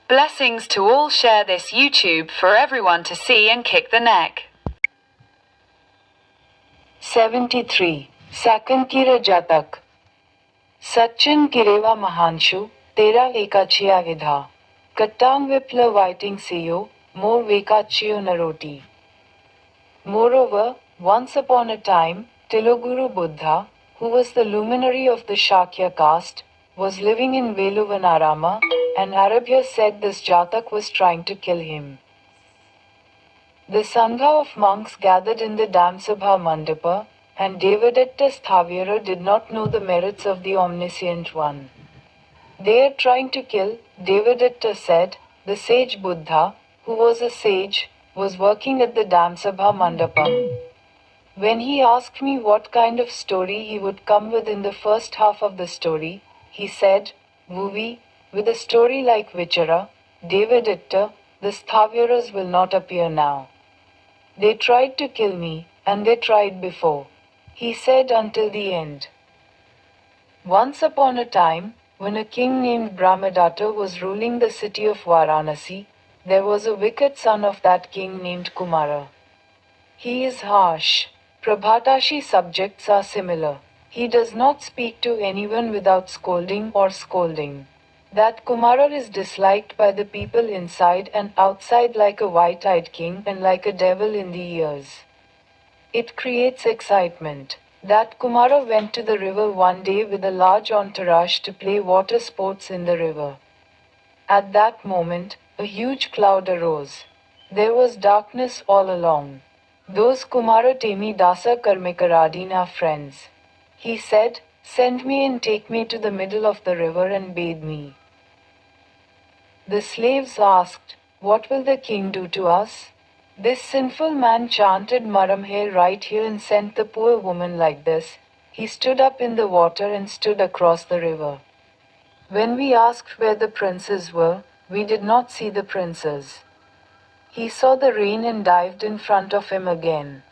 Blessings to all. Share this YouTube for everyone to see and kick the neck. 73. Sacchankira Jataka. Sacchankira Mahanshu, Tera Ekachya Vidha. Kattang Vipla Whiting Seyo, More Vekachyo Naroti. Moreover, once upon a time, Tiloguru Buddha, who was the luminary of the Shakya caste, was living in Veluvanarama, and Arabhya said this Jatak was trying to kill him. The Sangha of monks gathered in the Damsabha Mandapa, and Devadatta Sthavira did not know the merits of the Omniscient One. They are trying to kill, Devadatta said. The sage Buddha, who was a sage, was working at the Damsabha Mandapam. When he asked me what kind of story he would come with in the first half of the story, he said, Vuvi, with a story like Vichara, Devadatta, the Sthaviras will not appear now. They tried to kill me, and they tried before. He said until the end. Once upon a time, when a king named Brahmadatta was ruling the city of Varanasi, there was a wicked son of that king named Kumara. He is harsh. Prabhatashi subjects are similar. He does not speak to anyone without scolding or scolding. That Kumara is disliked by the people inside and outside like a white-eyed king and like a devil in the ears. It creates excitement. That Kumara went to the river one day with a large entourage to play water sports in the river. At that moment, a huge cloud arose. There was darkness all along. Those Kumara Temi Dasa Karmikaradina friends. He said, Send me and take me to the middle of the river and bathe me. The slaves asked, What will the king do to us? This sinful man chanted Maramhe right here and sent the poor woman like this. He stood up in the water and stood across the river. When we asked where the princes were, we did not see the princes. He saw the rain and dived in front of him again.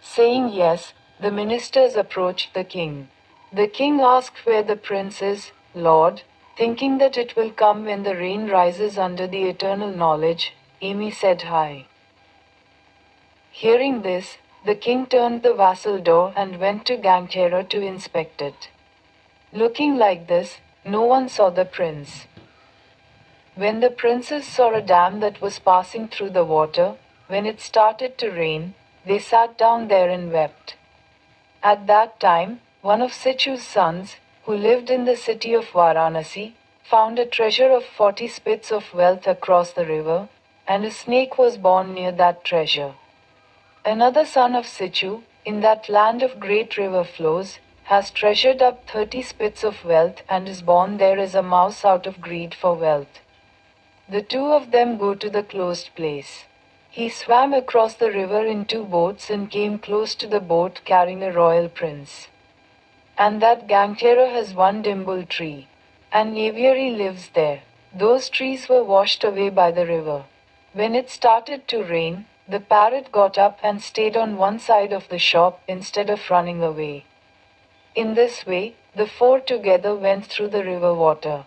Saying yes, the ministers approached the king. The king asked where the prince is, Lord, thinking that it will come when the rain rises under the eternal knowledge. Amy said hi. Hearing this, the king turned the vassal door and went to Gangtera to inspect it. Looking like this, no one saw the prince. When the princes saw a dam that was passing through the water, when it started to rain, they sat down there and wept. At that time, one of Sichu's sons, who lived in the city of Varanasi, found a treasure of 40 spits of wealth across the river, and a snake was born near that treasure. Another son of Sichu, in that land of great river flows, has treasured up 30 spits of wealth and is born there as a mouse out of greed for wealth. The two of them go to the closed place. He swam across the river in 2 boats and came close to the boat carrying a royal prince. And that Gangtera has 1 dimble tree. An aviary lives there. Those trees were washed away by the river. When it started to rain, the parrot got up and stayed on one side of the shop instead of running away. In this way, the 4 together went through the river water.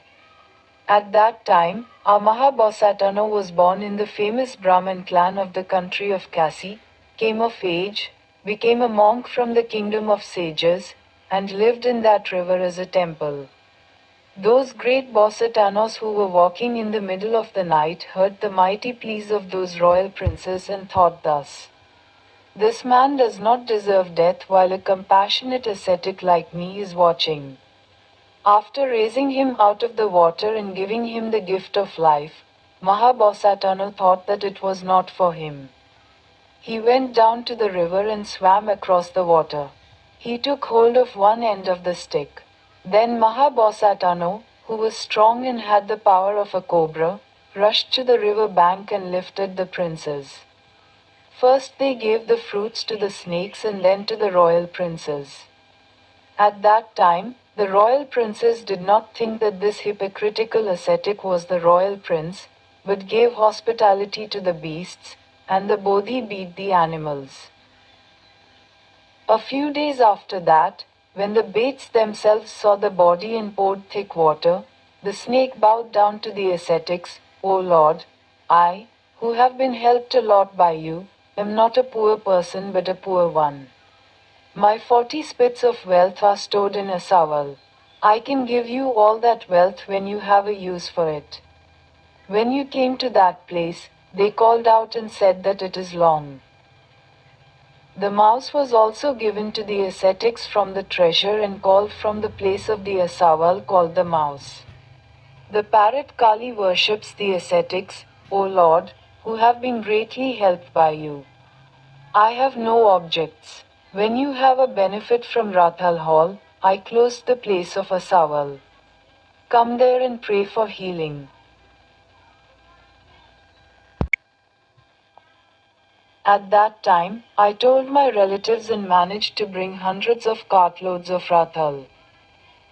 At that time, our Mahabosatana was born in the famous Brahmin clan of the country of Kasi, came of age, became a monk from the kingdom of sages, and lived in that river as a temple. Those great Bosatanos who were walking in the middle of the night heard the mighty pleas of those royal princes and thought thus. This man does not deserve death while a compassionate ascetic like me is watching. After raising him out of the water and giving him the gift of life, Mahabosatana thought that it was not for him. He went down to the river and swam across the water. He took hold of one end of the stick. Then Mahabosatano, who was strong and had the power of a cobra, rushed to the river bank and lifted the princes. First they gave the fruits to the snakes and then to the royal princes. At that time, the royal princes did not think that this hypocritical ascetic was the royal prince, but gave hospitality to the beasts, and the Bodhi beat the animals. A few days after that, when the Baits themselves saw the body and poured thick water, The snake bowed down to the ascetics. O Lord, I, who have been helped a lot by you, am not a poor person but a poor one. My 40 spits of wealth are stored in a saval. I can give you all that wealth when you have a use for it. When you came to that place, they called out and said that it is long. The mouse was also given to the ascetics from the treasure and called from the place of the asaval called the mouse. The parrot Kali worships the ascetics, O Lord, who have been greatly helped by you. I have no objects. When you have a benefit from Rathal Hall, I closed the place of asaval. Come there and pray for healing. At that time, I told my relatives and managed to bring hundreds of cartloads of Rathal.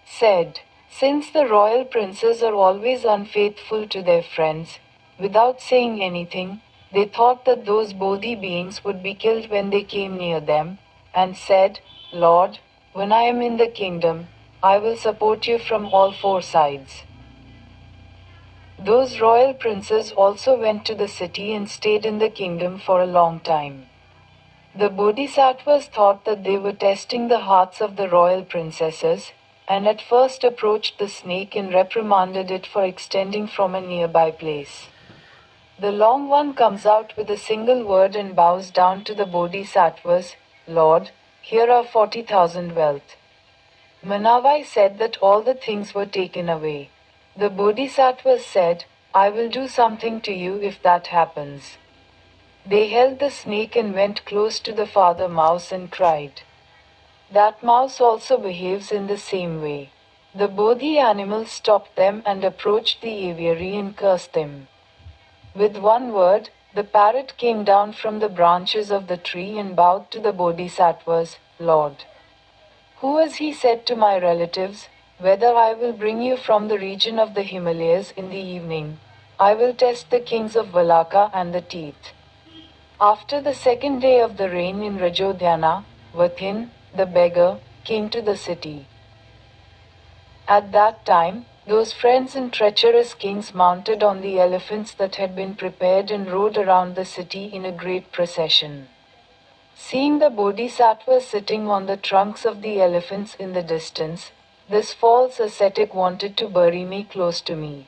Said, since the royal princes are always unfaithful to their friends, without saying anything, they thought that those Bodhi beings would be killed when they came near them, and said, Lord, when I am in the kingdom, I will support you from all four sides. Those royal princes also went to the city and stayed in the kingdom for a long time. The bodhisattvas thought that they were testing the hearts of the royal princesses, and at first approached the snake and reprimanded it for extending from a nearby place. The long one comes out with a single word and bows down to the bodhisattvas, Lord, here are 40,000 wealth. Manavai said that all the things were taken away. The bodhisattvas said, I will do something to you if that happens. They held the snake and went close to the father mouse and cried. That mouse also behaves in the same way. The Bodhi animal stopped them and approached the aviary and cursed them. With one word, the parrot came down from the branches of the tree and bowed to the Bodhisattvas, Lord. Who is he said to my relatives, whether I will bring you from the region of the Himalayas in the evening, I will test the kings of Valaka and the teeth. After the second day of the rain in Rajodhyana, Vathin, the beggar, came to the city. At that time, those friends and treacherous kings mounted on the elephants that had been prepared and rode around the city in a great procession. Seeing the bodhisattvas sitting on the trunks of the elephants in the distance, this false ascetic wanted to bury me close to me.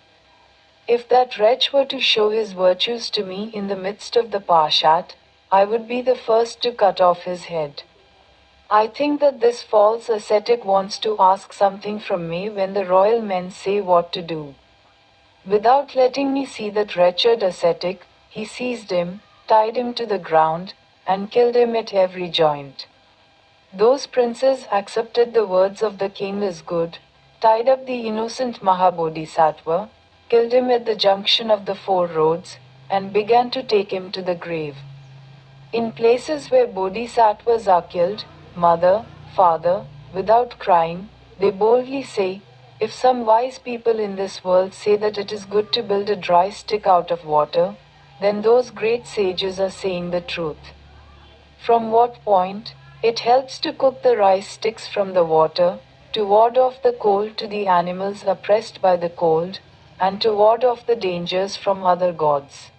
If that wretch were to show his virtues to me in the midst of the Pashat, I would be the first to cut off his head. I think that this false ascetic wants to ask something from me when the royal men say what to do. Without letting me see that wretched ascetic, he seized him, tied him to the ground, and killed him at every joint. Those princes accepted the words of the king as good, tied up the innocent Mahabodhisattva, killed him at the junction of the four roads, and began to take him to the grave. In places where bodhisattvas are killed, mother, father, without crying, they boldly say, if some wise people in this world say that it is good to build a dry stick out of water, then those great sages are saying the truth. From what point? It helps to cook the rice sticks from the water, to ward off the cold to the animals oppressed by the cold, and to ward off the dangers from other gods.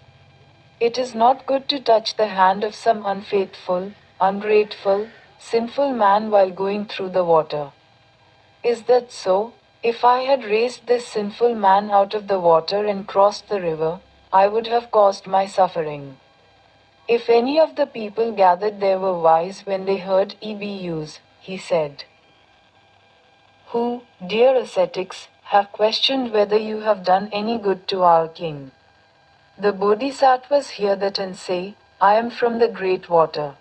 It is not good to touch the hand of some unfaithful, ungrateful, sinful man while going through the water. Is that so? If I had raised this sinful man out of the water and crossed the river, I would have caused my suffering. If any of the people gathered there were wise when they heard EBUs, he said, who, dear ascetics, have questioned whether you have done any good to our king. The bodhisattvas hear that and say, I am from the great water.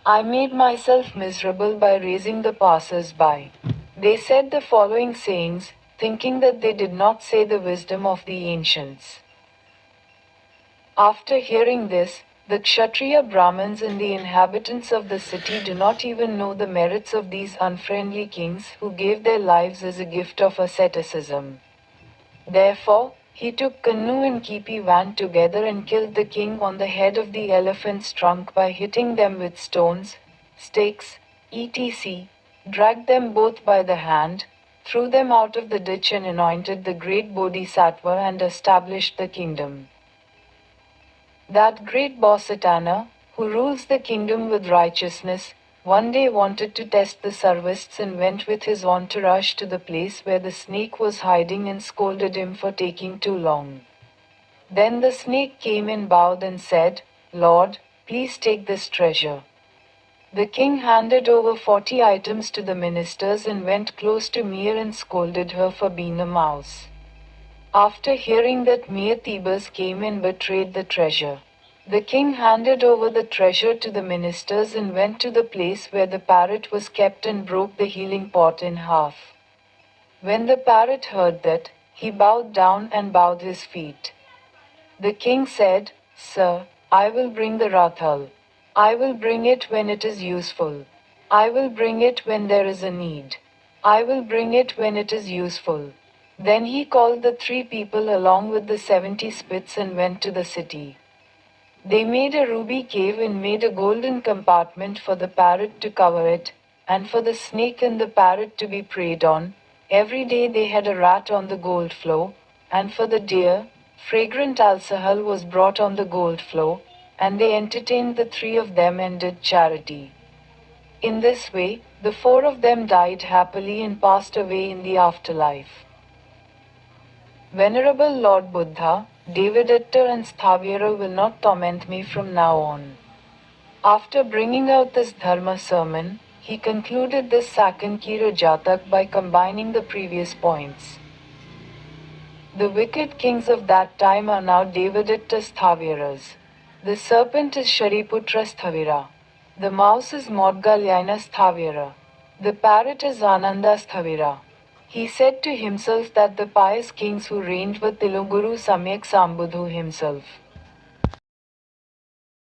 I made myself miserable by raising the passers-by. They said the following sayings, thinking that they did not say the wisdom of the ancients. After hearing this, the Kshatriya Brahmins and the inhabitants of the city do not even know the merits of these unfriendly kings who gave their lives as a gift of asceticism. Therefore, he took Kannu and Kipi Van together and killed the king on the head of the elephant's trunk by hitting them with stones, sticks, etc., dragged them both by the hand, threw them out of the ditch and anointed the great Bodhisattva and established the kingdom. That great Bosatana, who rules the kingdom with righteousness, one day wanted to test the servists and went with his entourage to the place where the snake was hiding and scolded him for taking too long. Then the snake came and bowed and said, "Lord, please take this treasure." The king handed over 40 items to the ministers and went close to Mir and scolded her for being a mouse. After hearing that, Mir Thebes came and betrayed the treasure. The king handed over the treasure to the ministers and went to the place where the parrot was kept and broke the healing pot in half. When the parrot heard that, he bowed down and bowed his feet. The king said, "Sir, I will bring the Rathal. I will bring it when it is useful. I will bring it when there is a need. I will bring it when it is useful." Then he called the 3 people along with the 70 spits and went to the city. They made a ruby cave and made a golden compartment for the parrot to cover it, and for the snake and the parrot to be preyed on. Every day they had a rat on the gold floor, and for the deer, fragrant alcohol was brought on the gold floor, and they entertained the 3 of them and did charity. In this way, the 4 of them died happily and passed away in the afterlife. Venerable Lord Buddha, Devadatta and Sthavira will not torment me from now on. After bringing out this Dharma sermon, he concluded this Sacchankira Jataka by combining the previous points. The wicked kings of that time are now Devadatta Sthaviras. The serpent is Shariputra Sthavira. The mouse is Modgalyana Sthavira. The parrot is Ananda Sthavira. He said to himself that the pious kings who reigned were Tiloguru Samyak Sambudhu himself.